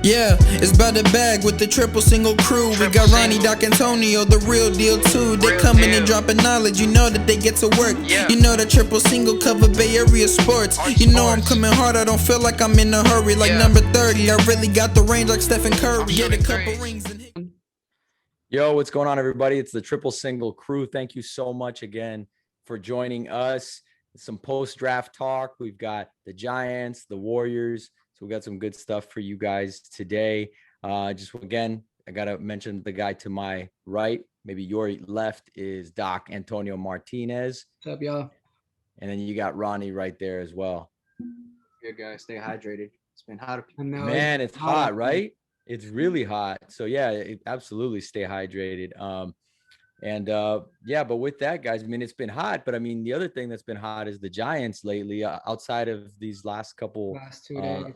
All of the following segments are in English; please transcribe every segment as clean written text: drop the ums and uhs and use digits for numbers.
Yeah, it's about the bag with the triple single crew. We got Ronnie, Doc, Antonio, the real deal too. They coming and dropping knowledge, you know that they get to work. You know that triple single cover Bay Area sports. You know I'm coming hard, I don't feel like I'm in a hurry. Like number 30, I really got the range like Stephen Curry. Get a couple rings and Yo, what's going on, everybody? It's the Triple Single crew. Thank you so much again for joining us. Some post-draft talk. We've got the Giants, the Warriors. So we got some good stuff for you guys today. Just again, I gotta mention the guy to my right, maybe your left, is Doc Antonio Martinez. What's up, y'all? And then you got Ronnie right there as well. Good, guys. Stay hydrated. It's been hot. Man, it's hot, right? It's really hot. So yeah, absolutely stay hydrated. But with that, guys, I mean, it's been hot, but I mean, the other thing that's been hot is the Giants lately, outside of these last 2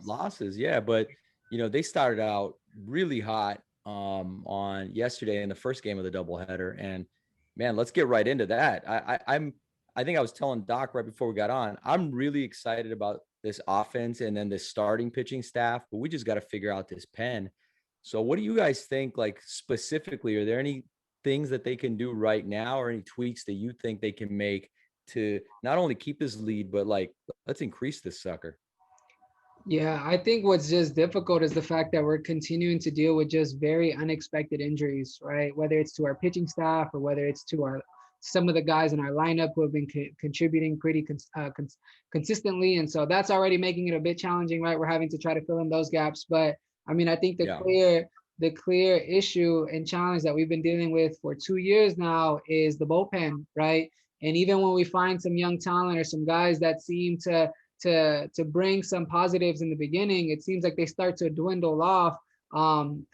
losses. Yeah, but they started out really hot on yesterday in the first game of the doubleheader, and man, let's get right into that. I think I was telling Doc right before we got on, I'm really excited about this offense and then the starting pitching staff, but we just got to figure out this pen. So what do you guys think, like, specifically? Are there any things that they can do right now or any tweaks that you think they can make to not only keep this lead, but like, let's increase this sucker? Yeah, I think what's just difficult is the fact that we're continuing to deal with just very unexpected injuries, right? Whether it's to our pitching staff or whether it's to some of the guys in our lineup who have been contributing pretty consistently. And so that's already making it a bit challenging, right? We're having to try to fill in those gaps. But I mean, I think the clear issue and challenge that we've been dealing with for 2 years now is the bullpen, right? And even when we find some young talent or some guys that seem to bring some positives in the beginning, it seems like they start to dwindle off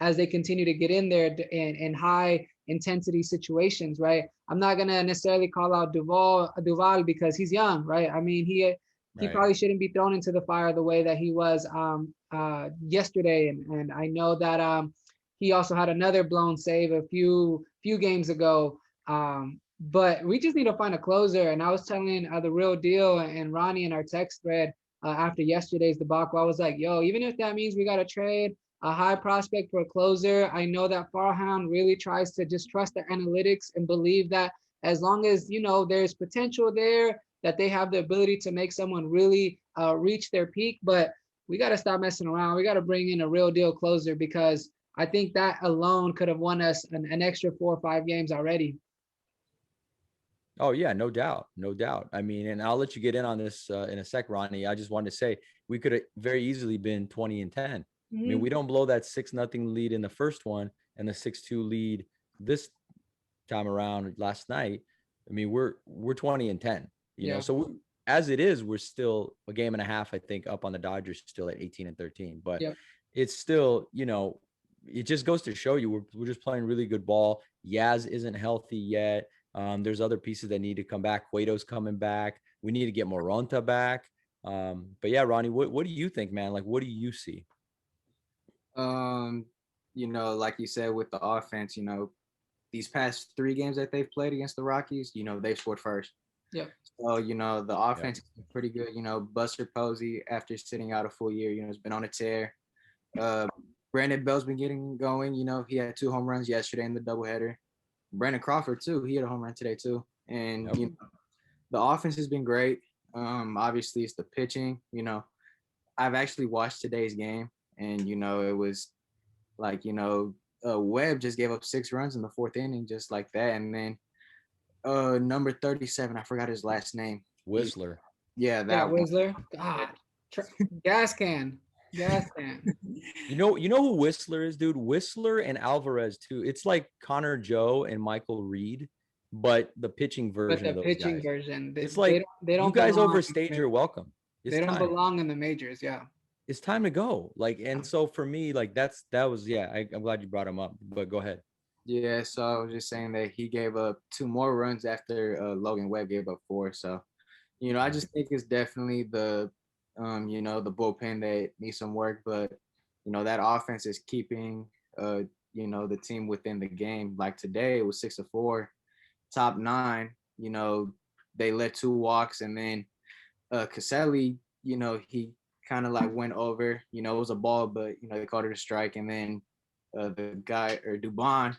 as they continue to get in there in high intensity situations, right? I'm not gonna necessarily call out Duvall because he's young, right? I mean, he probably shouldn't be thrown into the fire the way that he was yesterday, and I know that he also had another blown save a few games ago. But we just need to find a closer. And I was telling the real deal and Ronnie in our text thread after yesterday's debacle, I was like, yo, even if that means we got to trade a high prospect for a closer, I know that Farhan really tries to just trust the analytics and believe that as long as, there's potential there, that they have the ability to make someone really reach their peak. But we got to stop messing around. We got to bring in a real deal closer, because I think that alone could have won us an extra 4 or 5 games already. Oh yeah, no doubt. No doubt. I mean, and I'll let you get in on this in a sec, Ronnie. I just wanted to say we could have very easily been 20-10. I mean, we don't blow that 6-0 lead in the first one and the 6-2 lead this time around last night. I mean, we're 20-10, you know. So as it is, we're still a game and a half, I think, up on the Dodgers, still at 18-13. But it's still, it just goes to show you we're just playing really good ball. Yaz isn't healthy yet. There's other pieces that need to come back. Cueto's coming back. We need to get Moronta back. But yeah, Ronnie, what do you think, man? Like, what do you see? Like you said, with the offense, these past 3 games that they've played against the Rockies, they've scored first. Yeah. So, the offense is pretty good. Buster Posey, after sitting out a full year, has been on a tear. Brandon Bell's been getting going. He had 2 home runs yesterday in the doubleheader. Brandon Crawford too. He had a home run today too. And the offense has been great. Obviously it's the pitching. I've actually watched today's game, and it was like, Webb just gave up 6 runs in the 4th inning, just like that. And then number 37, I forgot his last name. Whistler. Whistler. God, gas can. Yes, man. You know who Whistler is, dude? Whistler and Alvarez too. It's like Connor Joe and Michael Reed, but the pitching version. But the pitching version. It's like they don't. You guys overstayed your welcome. They don't belong in the majors. Yeah. It's time to go. Like, and so for me, like that was I'm glad you brought him up. But go ahead. Yeah. So I was just saying that he gave up 2 more runs after Logan Webb gave up 4. So, I just think it's definitely the the bullpen that needs some work, but that offense is keeping the team within the game. Like today, it was 6-4, top 9. They let 2 walks, and then Caselli, he kind of like went over. You know, it was a ball, but you know they called it a strike, and then the guy or Dubon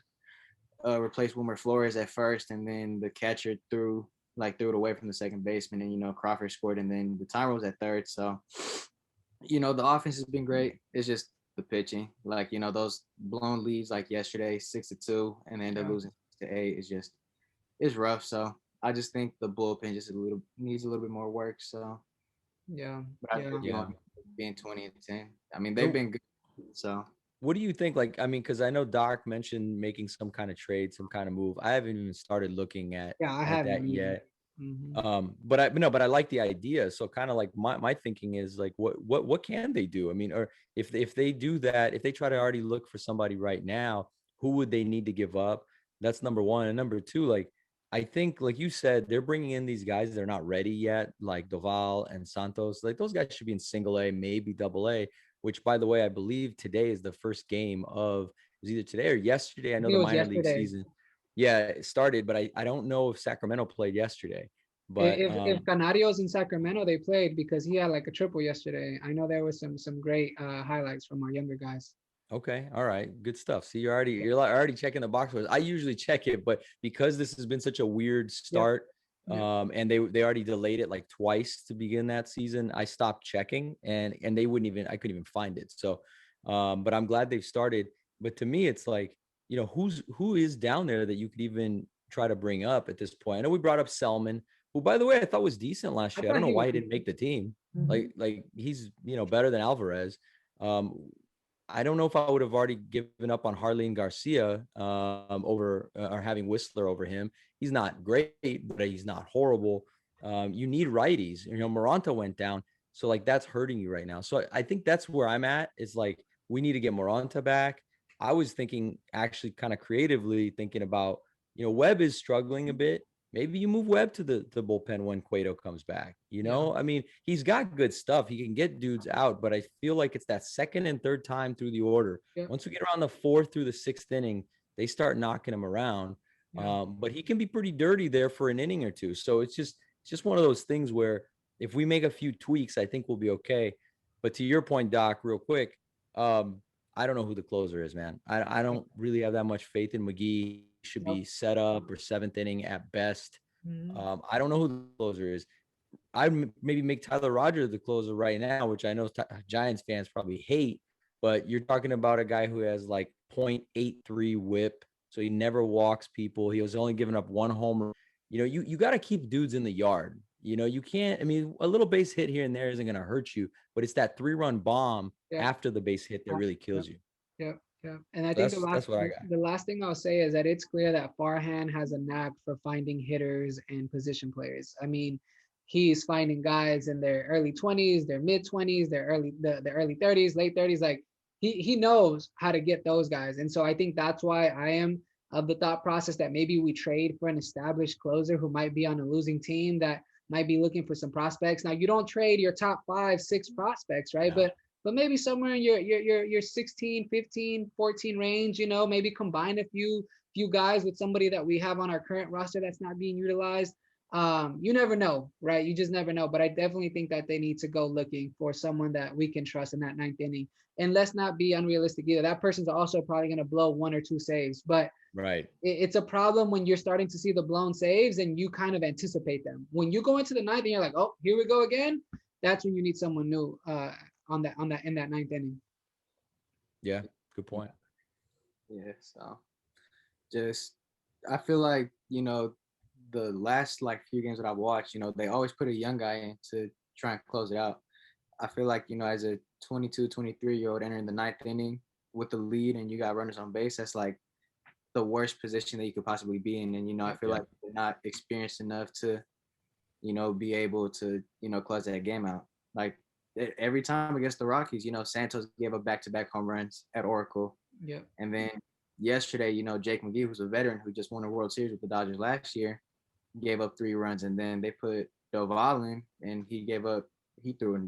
replaced Wilmer Flores at first, and then the catcher threw it away from the second baseman, and you know Crawford scored, and then the timer was at third. So, you know, the offense has been great. It's just the pitching, like, you know, those blown leads like yesterday, 6-2, and then end up losing 6-8 is just, it's rough. So I just think the bullpen just needs a little bit more work. So but I think, you know, being 20-10, I mean, they've been good. So what do you think? Like, I mean, because I know Doc mentioned making some kind of trade, some kind of move. I haven't even started looking at that yet. But I like the idea. So kind of like my thinking is like, what can they do? I mean, or if they do that, if they try to already look for somebody right now, who would they need to give up? That's number one. And number two, like, I think, like you said, they're bringing in these guys that are not ready yet, like Doval and Santos. Like, those guys should be in single A, maybe double A, which, by the way, I believe today is the first game of, it was either today or yesterday. I know the minor league season. Yeah, it started, but I don't know if Sacramento played yesterday. But if Canarios in Sacramento, they played, because he had like a triple yesterday. I know there was some great highlights from our younger guys. Okay. All right. Good stuff. See, you're already checking the box. I usually check it, but because this has been such a weird start, and they already delayed it like twice to begin that season, I stopped checking, and I couldn't even find it. So, but I'm glad they've started. But to me, it's like, you know, who is down there that you could even try to bring up at this point? I know we brought up Selman, who, by the way, I thought was decent last year. I don't know why he didn't make the team. Like he's, you know, better than Alvarez. I don't know if I would have already given up on Harleen Garcia over or having Whistler over him. He's not great, but he's not horrible. You need righties. You know, Moranta went down, so like that's hurting you right now. So I think that's where I'm at. Is like, we need to get Moranta back. I was thinking, actually, kind of creatively thinking about, you know, Webb is struggling a bit. Maybe you move Webb to the bullpen when Cueto comes back. You know, I mean, he's got good stuff. He can get dudes out, but I feel like it's that second and third time through the order. Once we get around the fourth through the sixth inning, they start knocking him around. But he can be pretty dirty there for an inning or two. So it's just one of those things where if we make a few tweaks, I think we'll be okay. But to your point, Doc, real quick, I don't know who the closer is, man. I don't really have that much faith in McGee. Should be set up or seventh inning at best. I don't know who the closer is. I'd maybe make Tyler Rogers the closer right now, which I know Giants fans probably hate, but you're talking about a guy who has like 0.83 whip. So he never walks people. He was only giving up one homer. You know, you got to keep dudes in the yard. You know, you can't, I mean, a little base hit here and there isn't going to hurt you, but it's that 3-run bomb after the base hit that really kills you. Yeah. And I think the last thing I'll say is that it's clear that Farhan has a knack for finding hitters and position players. I mean, he's finding guys in their early 20s, their mid 20s, their early 30s, late 30s. Like he knows how to get those guys. And so I think that's why I am of the thought process that maybe we trade for an established closer who might be on a losing team that might be looking for some prospects. Now, you don't trade your top 5, 6 prospects, right? No. But maybe somewhere in your 16, 15, 14 range, you know, maybe combine a few guys with somebody that we have on our current roster that's not being utilized. You never know, right? You just never know. But I definitely think that they need to go looking for someone that we can trust in that 9th inning. And let's not be unrealistic either. That person's also probably going to blow 1 or 2 saves. But it's a problem when you're starting to see the blown saves and you kind of anticipate them. When you go into the 9th and you're like, oh, here we go again. That's when you need someone new in that 9th inning. Yeah, good point. Yeah, so just I feel like, you know, the last like few games that I've watched, you know, they always put a young guy in to try and close it out. I feel like, you know, as a 22, 23-year-old entering the 9th inning with the lead and you got runners on base, that's like the worst position that you could possibly be in. And, you know, I feel like they're not experienced enough to, you know, be able to, you know, close that game out. Like every time against the Rockies, you know, Santos gave up back-to-back home runs at Oracle. Yeah. And then yesterday, you know, Jake McGee, who's a veteran who just won a World Series with the Dodgers last year, gave up 3 runs. And then they put Doval in, and he threw a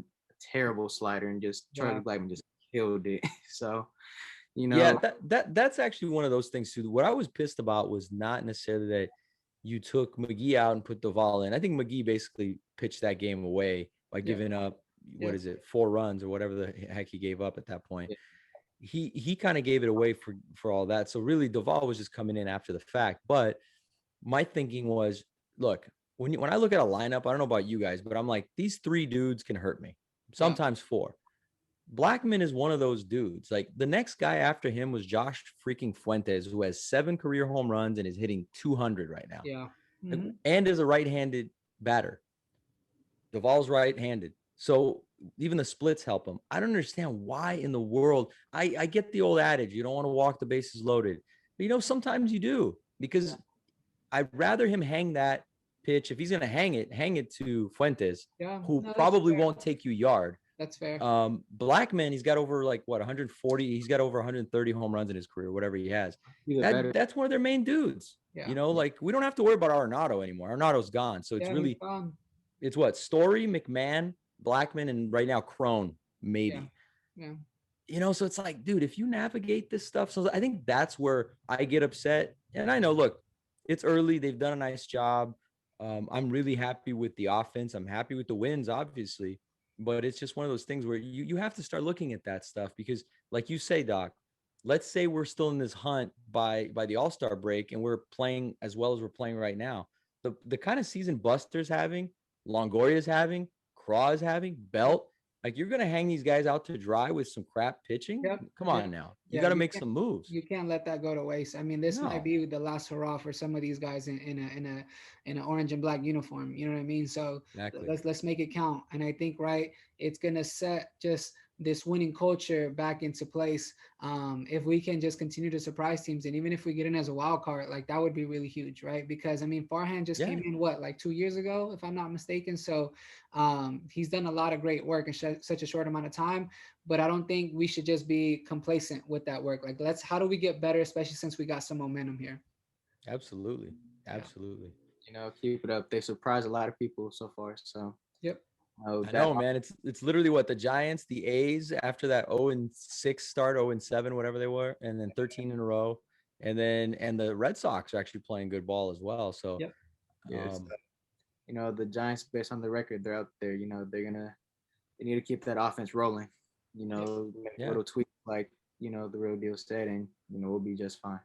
terrible slider, and just Charlie Blackmon just killed it. So, you know. Yeah, that's actually one of those things too. What I was pissed about was not necessarily that you took McGee out and put Doval in. I think McGee basically pitched that game away by giving up what Yeah. is it, 4 runs or whatever the heck he gave up at that point. Yeah. He kind of gave it away for all that. So really, Duvall was just coming in after the fact. But my thinking was, look, when I look at a lineup, I don't know about you guys, but I'm like, these 3 dudes can hurt me. Sometimes 4. Blackman is one of those dudes. Like, the next guy after him was Josh freaking Fuentes, who has 7 career home runs and is hitting 200 right now. Yeah. Like, Mhm. and is a right-handed batter. Duvall's right-handed. So even the splits help him. I don't understand why in the world. I get the old adage, you don't want to walk the bases loaded. But, sometimes you do, because I'd rather him hang that pitch. If he's going to hang it to Fuentes, Yeah. who No, that's probably fair. won't take you yard. That's fair. Blackman, he's got over 140. He's got over 130 home runs in his career, whatever he has. He's a better. That's one of their main dudes. Yeah. Like, we don't have to worry about Arenado anymore. Arenado's gone. So it's Yeah, really, he's gone. it's what, Story, McMahon, Blackman, and right now Crone, maybe. Yeah. So it's like, dude, if you navigate this stuff, so I think that's where I get upset. And I know, look, it's early. They've done a nice job. I'm really happy with the offense. I'm happy with the wins, obviously. But it's just one of those things where you have to start looking at that stuff, because, like you say, Doc, let's say we're still in this hunt by the All-Star break and we're playing as well as we're playing right now. The kind of season Buster's having, Longoria's having, Craw's having, Belt, like, you're going to hang these guys out to dry with some crap pitching? Yep. Come on now. You Yeah, got to you make can't- some moves. You can't let that go to waste. I mean, this No. might be the last hurrah for some of these guys in an orange and black uniform. You know what I mean? So Exactly. let's make it count. And I think, right, it's gonna set just this winning culture back into place. If we can just continue to surprise teams, and even if we get in as a wild card, like, that would be really huge, right? Because I mean, Farhan just came in like 2 years ago, if I'm not mistaken. So he's done a lot of great work in such a short amount of time. But I don't think we should just be complacent with that work. Like, how do we get better, especially since we got some momentum here? Absolutely. Absolutely. Keep it up. They surprised a lot of people so far. So Yep. I know, man. It's literally what the Giants, the A's, after that 0-6 start, 0-7, whatever they were, and then 13 in a row, and the Red Sox are actually playing good ball as well. So, Yep. The Giants, based on the record, they're out there. They need to keep that offense rolling. Little tweak like the real deal said, and we'll be just fine.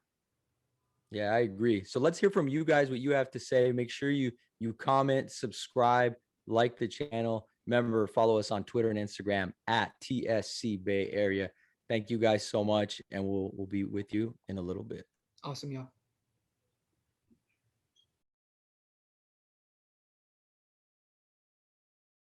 Yeah, I agree. So let's hear from you guys what you have to say. Make sure you comment, subscribe, like the channel. Remember, follow us on Twitter and Instagram at TSC Bay Area. Thank you guys so much, and we'll be with you in a little bit. Awesome, y'all.